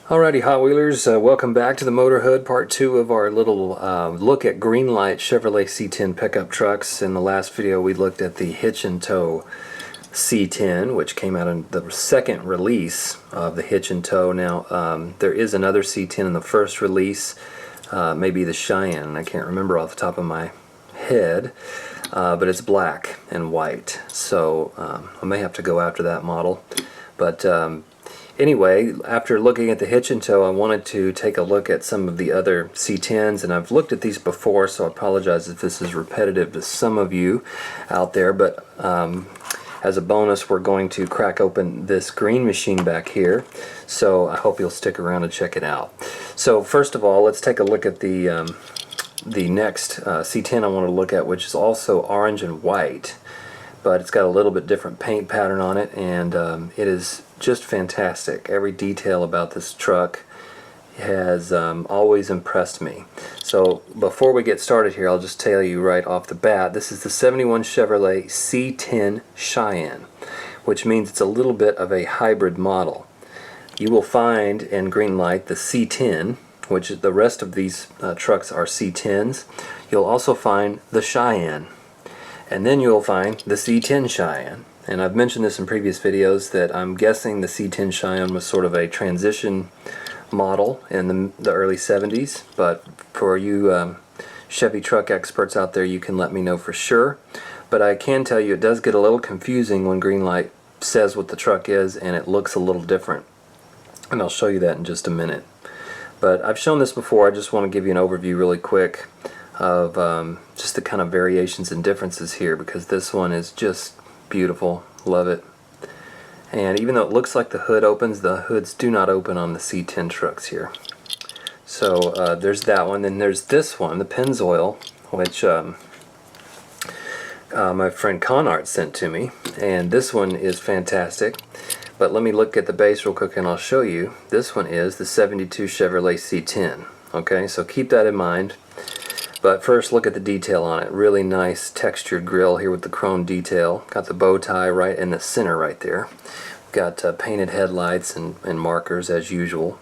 Alrighty, Hot Wheelers, welcome back to the Motor Hood, part 2 of our little look at Greenlight Chevrolet C10 pickup trucks. In the last video we looked at the hitch and tow C10, which came out in the second release of the hitch and tow. Now there is another C10 in the first release, maybe the Cheyenne, I can't remember off the top of my head, but it's black and white, so I may have to go after that model. But anyway, after looking at the hitch and tow, I wanted to take a look at some of the other C10s, and I've looked at these before, so I apologize if this is repetitive to some of you out there, but as a bonus we're going to crack open this green machine back here, so I hope you'll stick around and check it out. So first of all, let's take a look at the next C10 I want to look at, which is also orange and white, but it's got a little bit different paint pattern on it, and it is just fantastic. Every detail about this truck has always impressed me. So before we get started here, I'll just tell you right off the bat, this is the 71 Chevrolet C10 Cheyenne, which means it's a little bit of a hybrid model. You will find in Greenlight the C10, which the rest of these trucks are C10s. You'll also find the Cheyenne, and then you'll find the C10 Cheyenne. And I've mentioned this in previous videos that I'm guessing the C10 Cheyenne was sort of a transition model in the early 70s, but for you Chevy truck experts out there, you can let me know for sure. But I can tell you it does get a little confusing when Greenlight says what the truck is and it looks a little different, and I'll show you that in just a minute. But I've shown this before. I just want to give you an overview really quick of just the kind of variations and differences here, because this one is just beautiful. Love it. And even though it looks like the hood opens, the hoods do not open on the C10 trucks here. So there's that one. Then there's this one, the Pennzoil, which my friend Conart sent to me, and this one is fantastic. But let me look at the base real quick and I'll show you. This one is the 72 Chevrolet C10. Okay, so keep that in mind. But first, look at the detail on it. Really nice textured grille here with the chrome detail. Got the bow tie right in the center right there. Got painted headlights and markers as usual.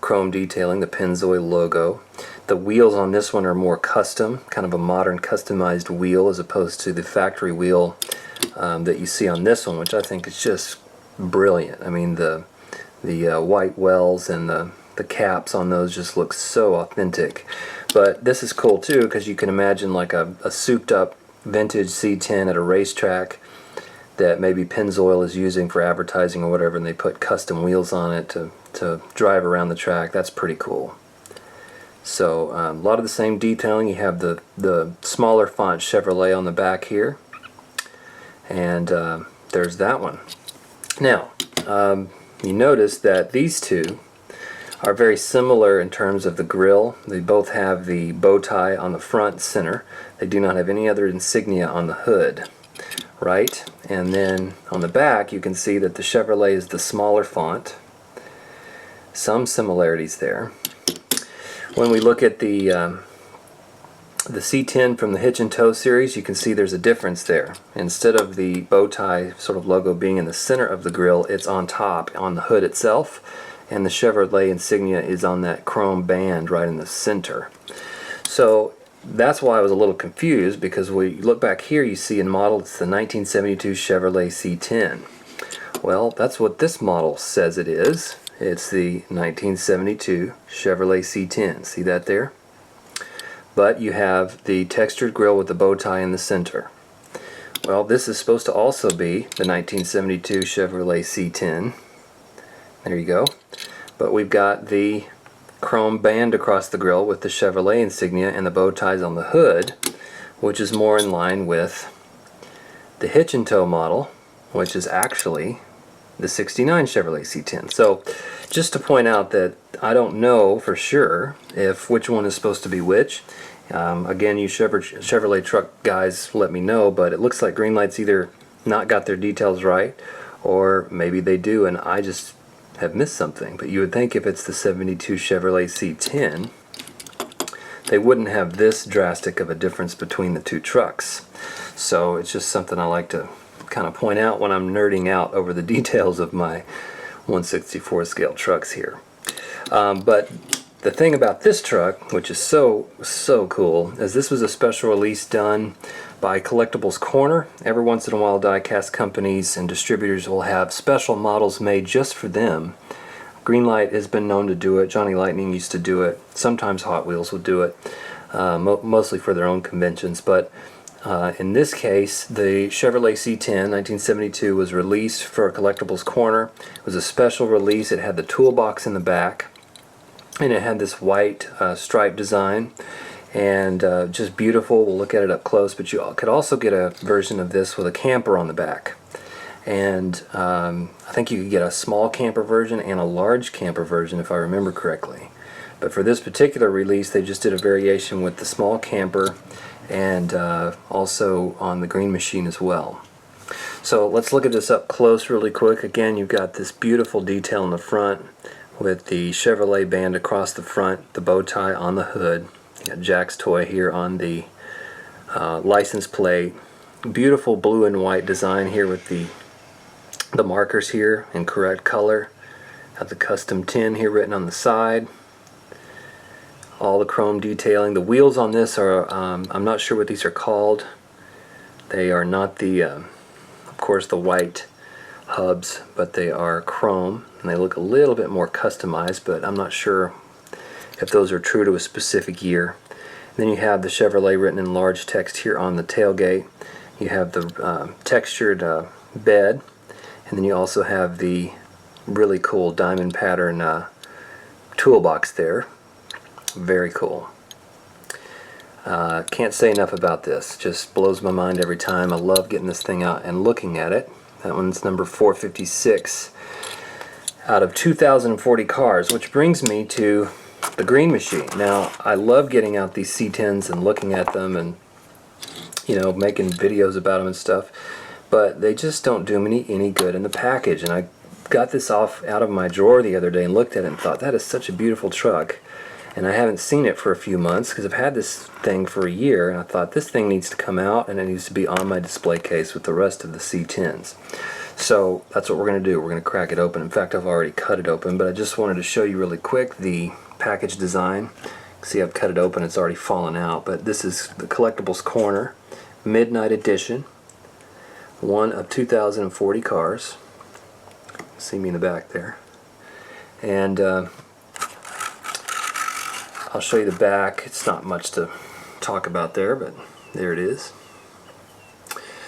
Chrome detailing, the Pennzoil logo. The wheels on this one are more custom, kind of a modern customized wheel as opposed to the factory wheel that you see on this one, which I think is just brilliant. I mean, the white wells and the caps on those just look so authentic. But this is cool too, because you can imagine like a souped up vintage C10 at a racetrack that maybe Pennzoil is using for advertising or whatever, and they put custom wheels on it to drive around the track. That's pretty cool. So a lot of the same detailing. You have the smaller font Chevrolet on the back here, and there's that one. Now you notice that these two are very similar in terms of the grille. They both have the bow tie on the front center. They do not have any other insignia on the hood, right? And then on the back you can see that the Chevrolet is the smaller font. Some similarities there. When we look at the C10 from the hitch and tow series, you can see there's a difference there. Instead of the bow tie sort of logo being in the center of the grille, it's on top on the hood itself, and the Chevrolet insignia is on that chrome band right in the center. So that's why I was a little confused, because when you look back here you see in model it's the 1972 Chevrolet C10. Well, that's what this model says it is. It's the 1972 Chevrolet C10. See that there? But you have the textured grille with the bow tie in the center. Well, this is supposed to also be the 1972 Chevrolet C10. There you go. But we've got the chrome band across the grille with the Chevrolet insignia and the bow ties on the hood, which is more in line with the hitch and tow model, which is actually the 69 Chevrolet C10. So just to point out that I don't know for sure if which one is supposed to be which. Again, you Chevrolet truck guys, let me know, but it looks like Greenlight's either not got their details right, or maybe they do and I just have missed something. But you would think if it's the 72 Chevrolet C10, they wouldn't have this drastic of a difference between the two trucks. So it's just something I like to kind of point out when I'm nerding out over the details of my 1/64 scale trucks here. But the thing about this truck, which is so cool, is this was a special release done by Collectibles Corner. Every once in a while, die-cast companies and distributors will have special models made just for them. Greenlight has been known to do it. Johnny Lightning used to do it. Sometimes Hot Wheels will do it, mostly for their own conventions. But in this case, the Chevrolet C10 1972 was released for Collectibles Corner. It was a special release. It had the toolbox in the back, and it had this white stripe design, and just beautiful. We'll look at it up close, but you could also get a version of this with a camper on the back. And I think you could get a small camper version and a large camper version, if I remember correctly. But for this particular release, they just did a variation with the small camper and also on the green machine as well. So let's look at this up close really quick. Again, you've got this beautiful detail in the front with the Chevrolet band across the front, the bow tie on the hood. You got Jack's Toy here on the license plate. Beautiful blue and white design here with the markers here in correct color. Got the custom 10 here written on the side. All the chrome detailing. The wheels on this are, I'm not sure what these are called. They are not the, of course, the white hubs, but they are chrome, and they look a little bit more customized, but I'm not sure if those are true to a specific year. And then you have the Chevrolet written in large text here on the tailgate. You have the textured bed, and then you also have the really cool diamond pattern toolbox there. Very cool. Can't say enough about this. Just blows my mind every time. I love getting this thing out and looking at it. That one's number 456 out of 2,040 cars, which brings me to the green machine. Now, I love getting out these C10s and looking at them and, you know, making videos about them and stuff, but they just don't do me any good in the package. And I got this out of my drawer the other day and looked at it and thought, that is such a beautiful truck. And I haven't seen it for a few months because I've had this thing for a year, and I thought this thing needs to come out and it needs to be on my display case with the rest of the C10s. So that's what we're going to do. We're going to crack it open. In fact, I've already cut it open, but I just wanted to show you really quick the package design. See, I've cut it open. It's already fallen out, but this is the Collectibles Corner Midnight Edition, one of 2,040 cars. See me in the back there. And I'll show you the back. It's not much to talk about there, but there it is.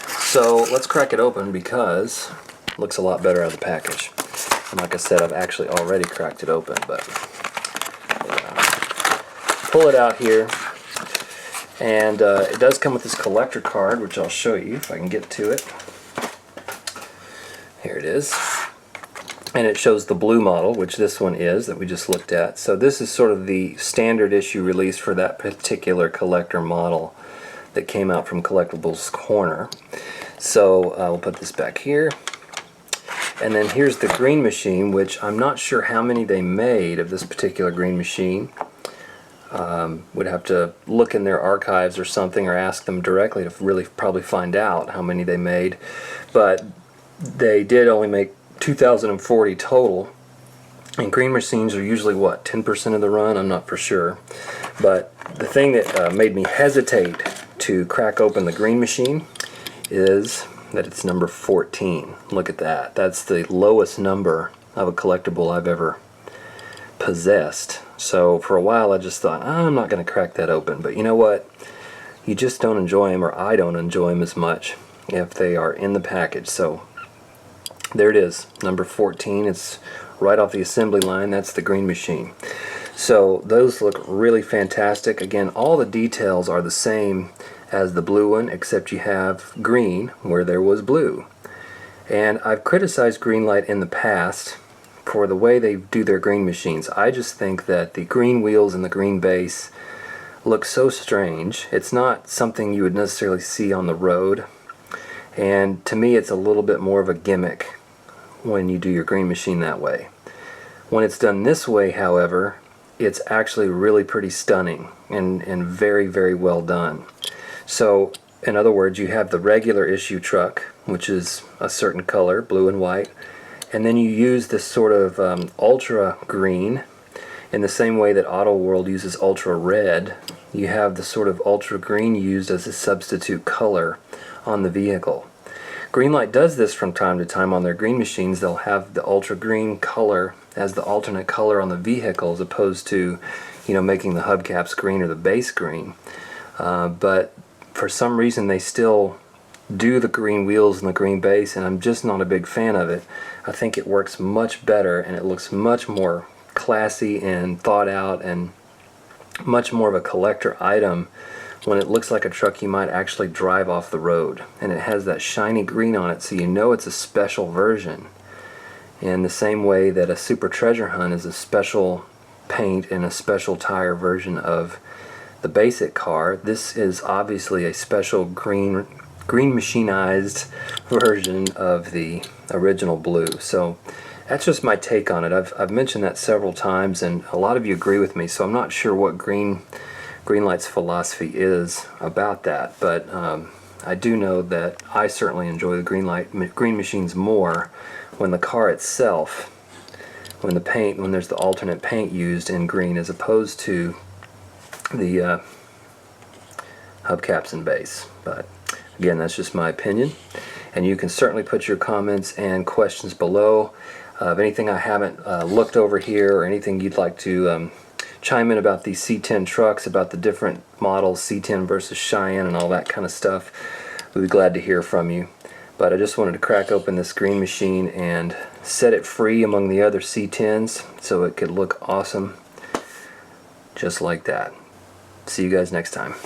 So let's crack it open because it looks a lot better out of the package. And like I said, I've actually already cracked it open, but pull it out here, and it does come with this collector card, which I'll show you if I can get to it. Here it is. And it shows the blue model, which this one is, that we just looked at. So this is sort of the standard issue release for that particular collector model that came out from Collectibles Corner. So we'll put this back here. And then here's the green machine, which I'm not sure how many they made of this particular green machine. Would have to look in their archives or something, or ask them directly to really probably find out how many they made. But they did only make 2,040 total, and green machines are usually what, 10% of the run? I'm not for sure. But the thing that made me hesitate to crack open the green machine is that it's number 14. Look at that. That's the lowest number of a collectible I've ever possessed. So for a while I just thought, I'm not going to crack that open. But you know what? You just don't enjoy them, or I don't enjoy them as much if they are in the package. So there it is, number 14. It's right off the assembly line. That's the green machine. So those look really fantastic. Again, all the details are the same as the blue one, except you have green where there was blue. And I've criticized Greenlight in the past for the way they do their green machines. I just think that the green wheels and the green base look so strange. It's not something you would necessarily see on the road. And to me, it's a little bit more of a gimmick when you do your green machine that way. When it's done this way, however, it's actually really pretty stunning and very, very well done. So, in other words, you have the regular issue truck, which is a certain color, blue and white, and then you use this sort of ultra green, In the same way that Auto World uses ultra red, you have the sort of ultra green used as a substitute color on the vehicle. Greenlight does this from time to time on their green machines. They'll have the ultra green color as the alternate color on the vehicle, as opposed to, making the hubcaps green or the base green. But for some reason they still do the green wheels and the green base, and I'm just not a big fan of it. I think it works much better and it looks much more classy and thought out and much more of a collector item when it looks like a truck you might actually drive off the road, and it has that shiny green on it, so you know it's a special version. In the same way that a Super Treasure Hunt is a special paint and a special tire version of the basic car, this is obviously a special green machinized version of the original blue. So that's just my take on it. I've mentioned that several times, and a lot of you agree with me, so I'm not sure what Greenlight's philosophy is about that, but I do know that I certainly enjoy the green machines more when the car itself, when there's the alternate paint used in green, as opposed to the hubcaps and base. But again, that's just my opinion, and you can certainly put your comments and questions below. Of anything I haven't looked over here, or anything you'd like to chime in about these C10 trucks, about the different models, C10 versus Cheyenne and all that kind of stuff, we'd be glad to hear from you. But I just wanted to crack open this green machine and set it free among the other C10s so it could look awesome just like that. See you guys next time.